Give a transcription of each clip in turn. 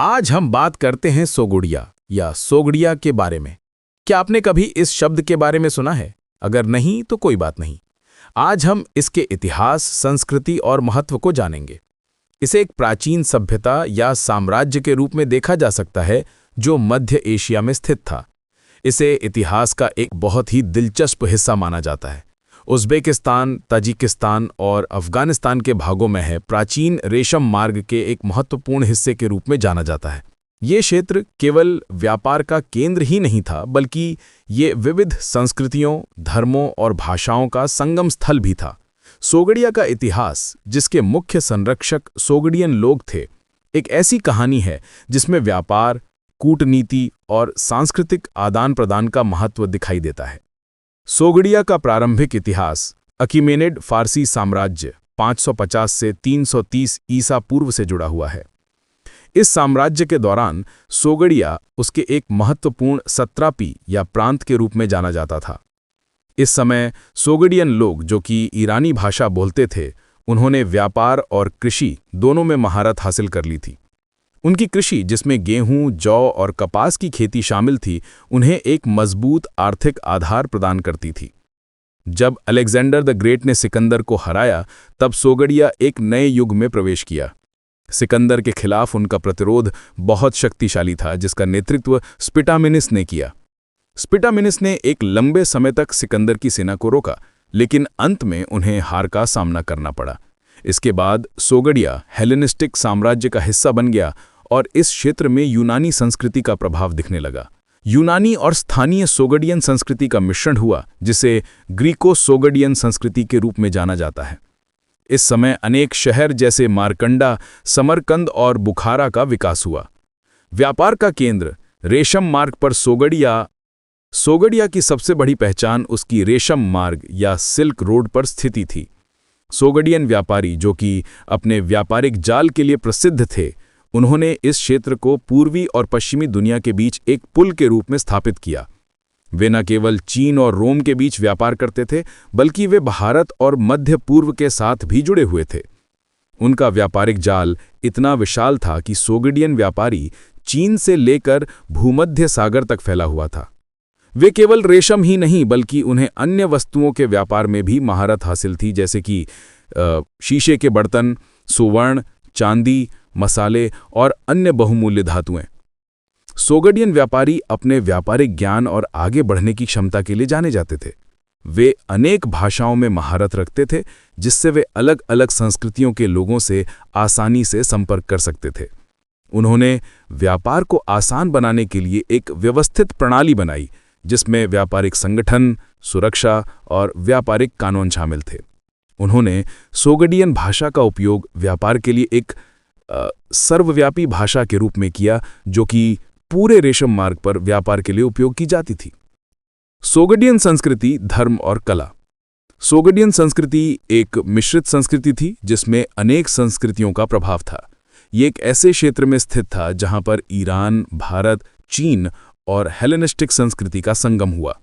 आज हम बात करते हैं सोगुड़िया या सोगड़िया के बारे में। क्या आपने कभी इस शब्द के बारे में सुना है? अगर नहीं तो कोई बात नहीं। आज हम इसके इतिहास, संस्कृति और महत्व को जानेंगे। इसे एक प्राचीन सभ्यता या साम्राज्य के रूप में देखा जा सकता है जो मध्य एशिया में स्थित था। इसे इतिहास का एक बहुत ही दिलचस्प हिस्सा माना जाता है। उज़्बेकिस्तान, ताजिकिस्तान और अफगानिस्तान के भागों में है प्राचीन रेशम मार्ग के एक महत्वपूर्ण हिस्से के रूप में जाना जाता है। ये क्षेत्र केवल व्यापार का केंद्र ही नहीं था, बल्कि ये विविध संस्कृतियों, धर्मों और भाषाओं का संगम स्थल भी था। सोगड़िया का इतिहास, जिसके मुख्य संरक्षक सोगडियन लोग थे, एक ऐसी कहानी है जिसमें व्यापार, कूटनीति और सांस्कृतिक आदान प्रदान का महत्व दिखाई देता है। सोगड़िया का प्रारंभिक इतिहास अकीमेनिड फारसी साम्राज्य 550 से 330 ईसा पूर्व से जुड़ा हुआ है। इस साम्राज्य के दौरान सोगड़िया उसके एक महत्वपूर्ण सत्रापी या प्रांत के रूप में जाना जाता था। इस समय सोगडियन लोग, जो कि ईरानी भाषा बोलते थे, उन्होंने व्यापार और कृषि दोनों में महारत हासिल कर ली थी। उनकी कृषि, जिसमें गेहूं, जौ और कपास की खेती शामिल थी, उन्हें एक मजबूत आर्थिक आधार प्रदान करती थी। जब अलेक्जेंडर द ग्रेट ने सिकंदर को हराया, तब सोगड़िया एक नए युग में प्रवेश किया। सिकंदर के खिलाफ उनका प्रतिरोध बहुत शक्तिशाली था, जिसका नेतृत्व स्पिटामिनिस ने किया। स्पिटामिनिस ने एक लंबे समय तक सिकंदर की सेना को रोका, लेकिन अंत में उन्हें हार का सामना करना पड़ा। इसके बाद सोगड़िया हेलेनिस्टिक साम्राज्य का हिस्सा बन गया और इस क्षेत्र में यूनानी संस्कृति का प्रभाव दिखने लगा। यूनानी और स्थानीय सोगडियन संस्कृति का मिश्रण हुआ, जिसे ग्रीको सोगडियन संस्कृति के रूप में जाना जाता है। इस समय अनेक शहर जैसे मारकंडा, समरकंद और बुखारा का विकास हुआ। व्यापार का केंद्र रेशम मार्ग पर सोगड़िया की सबसे बड़ी पहचान उसकी रेशम मार्ग या सिल्क रोड पर स्थिति थी। सोगडियन व्यापारी, जो कि अपने व्यापारिक जाल के लिए प्रसिद्ध थे, उन्होंने इस क्षेत्र को पूर्वी और पश्चिमी दुनिया के बीच एक पुल के रूप में स्थापित किया। वे न केवल चीन और रोम के बीच व्यापार करते थे, बल्कि वे भारत और मध्य पूर्व के साथ भी जुड़े हुए थे। उनका व्यापारिक जाल इतना विशाल था कि सोगडियन व्यापारी चीन से लेकर भूमध्य सागर तक फैला हुआ था। वे केवल रेशम ही नहीं, बल्कि उन्हें अन्य वस्तुओं के व्यापार में भी महारत हासिल थी, जैसे कि शीशे के बर्तन, सुवर्ण, चांदी, मसाले और अन्य बहुमूल्य धातुएं। सोगडियन व्यापारी अपने व्यापारिक ज्ञान और आगे बढ़ने की क्षमता के लिए जाने जाते थे। वे अनेक भाषाओं में महारत रखते थे, जिससे वे अलग अलग संस्कृतियों के लोगों से आसानी से संपर्क कर सकते थे। उन्होंने व्यापार को आसान बनाने के लिए एक व्यवस्थित प्रणाली बनाई, जिसमें व्यापारिक संगठन, सुरक्षा और व्यापारिक कानून शामिल थे। उन्होंने सोगडियन भाषा का उपयोग व्यापार के लिए एक सर्वव्यापी भाषा के रूप में किया, जो कि पूरे रेशम मार्ग पर व्यापार के लिए उपयोग की जाती थी। सोगडियन संस्कृति, धर्म और कला। सोगडियन संस्कृति एक मिश्रित संस्कृति थी, जिसमें अनेक संस्कृतियों का प्रभाव था। ये एक ऐसे क्षेत्र में स्थित था जहां पर ईरान, भारत, चीन और हेलेनिस्टिक संस्कृति का संगम हुआ।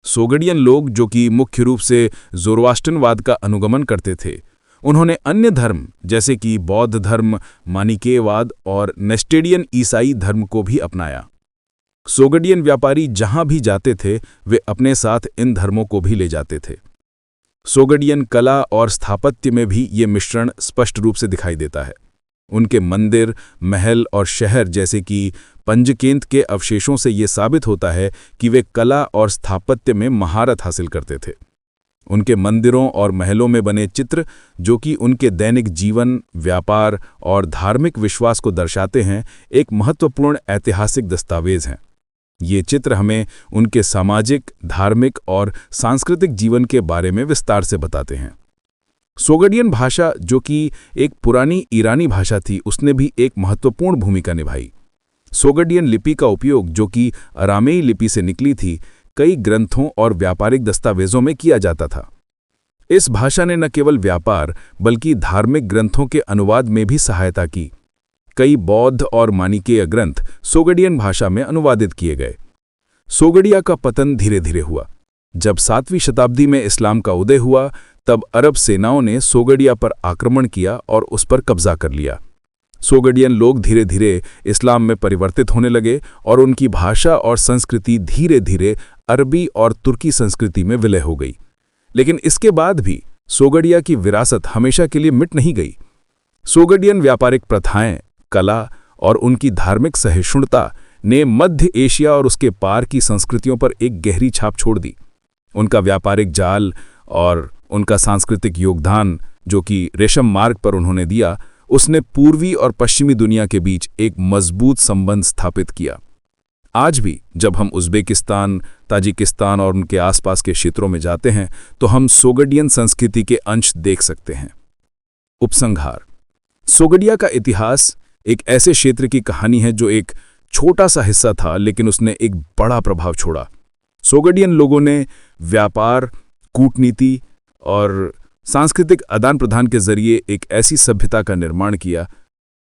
सोगडियन लोग, जो कि मुख्य रूप से ज़ोरोआस्ट्रियनवाद का अनुगमन करते थे, उन्होंने अन्य धर्म जैसे कि बौद्ध धर्म, मानिकेयवाद और नेस्टेडियन ईसाई धर्म को भी अपनाया। सोगडियन व्यापारी जहां भी जाते थे, वे अपने साथ इन धर्मों को भी ले जाते थे। सोगडियन कला और स्थापत्य में भी ये मिश्रण स्पष्ट रूप से दिखाई देता है। उनके मंदिर, महल और शहर जैसे कि पंजकेंत के अवशेषों से ये साबित होता है कि वे कला और स्थापत्य में महारत हासिल करते थे। उनके मंदिरों और महलों में बने चित्र, जो कि उनके दैनिक जीवन, व्यापार और धार्मिक विश्वास को दर्शाते हैं, एक महत्वपूर्ण ऐतिहासिक दस्तावेज हैं। ये चित्र हमें उनके सामाजिक, धार्मिक और सांस्कृतिक जीवन के बारे में विस्तार से बताते हैं। सोगडियन भाषा, जो कि एक पुरानी ईरानी भाषा थी, उसने भी एक महत्वपूर्ण भूमिका निभाई। सोगडियन लिपि का उपयोग, जो कि अरामेई लिपि से निकली थी, कई ग्रंथों और व्यापारिक दस्तावेजों में किया जाता था। इस भाषा ने न केवल व्यापार, बल्कि धार्मिक ग्रंथों के अनुवाद में भी सहायता की। कई बौद्ध और मानिकेय ग्रंथ सोगडियन भाषा में अनुवादित किए गए। सोगडिया का पतन धीरे धीरे हुआ। जब 7वीं शताब्दी में इस्लाम का उदय हुआ, तब अरब सेनाओं ने सोगडिया पर आक्रमण किया और उस पर कब्जा कर लिया। सोगडियन लोग धीरे धीरे इस्लाम में परिवर्तित होने लगे और उनकी भाषा और संस्कृति धीरे धीरे अरबी और तुर्की संस्कृति में विलय हो गई। लेकिन इसके बाद भी सोगडिया की विरासत हमेशा के लिए मिट नहीं गई। सोगडियन व्यापारिक प्रथाएं, कला और उनकी धार्मिक सहिष्णुता ने मध्य एशिया और उसके पार की संस्कृतियों पर एक गहरी छाप छोड़ दी। उनका व्यापारिक जाल और उनका सांस्कृतिक योगदान, जो कि रेशम मार्ग पर उन्होंने दिया, उसने पूर्वी और पश्चिमी दुनिया के बीच एक मजबूत संबंध स्थापित किया। आज भी जब हम उज़्बेकिस्तान, ताजिकिस्तान और उनके आसपास के क्षेत्रों में जाते हैं तो हम सोगडियन संस्कृति के अंश देख सकते हैं। उपसंहार: सोगडिया का इतिहास एक ऐसे क्षेत्र की कहानी है जो एक छोटा सा हिस्सा था, लेकिन उसने एक बड़ा प्रभाव छोड़ा। सोगडियन लोगों ने व्यापार, कूटनीति और सांस्कृतिक आदान प्रदान के जरिए एक ऐसी सभ्यता का निर्माण किया